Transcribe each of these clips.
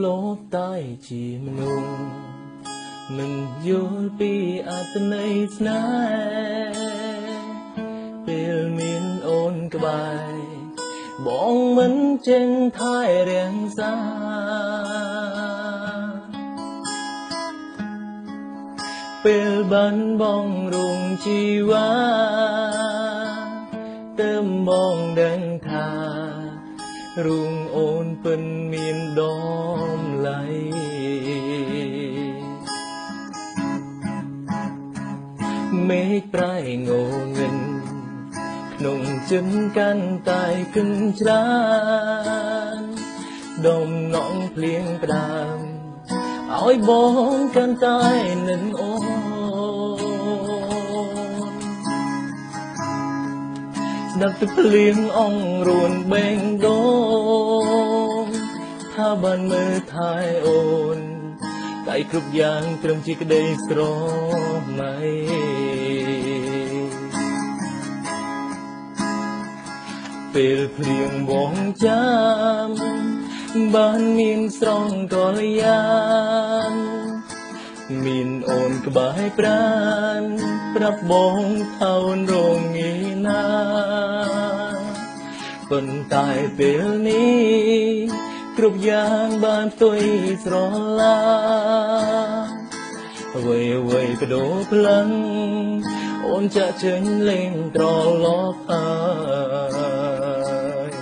លបតែជាមនុស្សមិនយល់ពីអត្ថន័យស្នេហ៍ពេលមានអូនក្បែរបងមិនចេញថែរាំងសាពេលបានបងរួងជីវ៉ាទៅបងដឹងថារួងអូនពិនមានដំឡៃមេឃប្រែងងឹងក្នុងចិនកាន់តែគិនច្រើនដំណងភ្លៀងផ្ដើមឲ្យបងកាន់តែនឹងអូនស្ដាប់ទឹកភ្លៀងអងរួនបេងដូងថាបានមើលថែអូនតែគ្រប់យ៉ាងត្រឹមជាក្តីស្រមៃពេលភ្លៀងបងចាំបានមានស្រងកលយ៉ាងមានអូនក្បែរប្រានប្រាប់បងថោនរងងាណាប៉ុន្តែពេលនេះគ្រប់យ៉ាងបានផ្ទុយស្រឡាអ្វីអ្វីបដូរផ្លឹងអូនចាក់ចេញលេងត្រឡប់ហើយ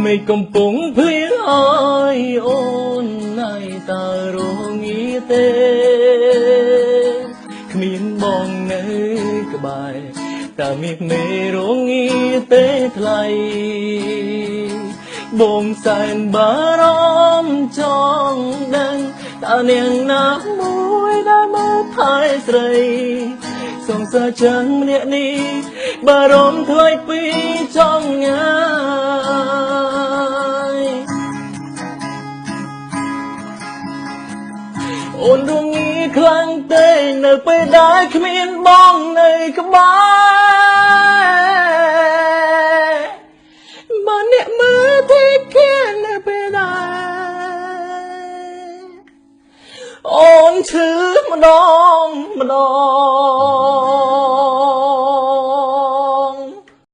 មេឃកំពុងភ្លៀងអើយអូនណៃតើរងាទេគ្មានបងនៅក្បែរតើមេឃមេរងាទេថ្លៃបងសែនបារម្ភចង់ដឹងតើនាងណាមួយដែលមកថែស្រីសង្សារចឹងម្នាក់នេះបារម្ភថ្លៃពីចង់ងាយអូនរងាខ្លាំងទេនៅពេលដែលគ្មានបងនៅក្បែរបើអ្នកមើលទីគេនៅពេលដែលអូនឈឺម្ដង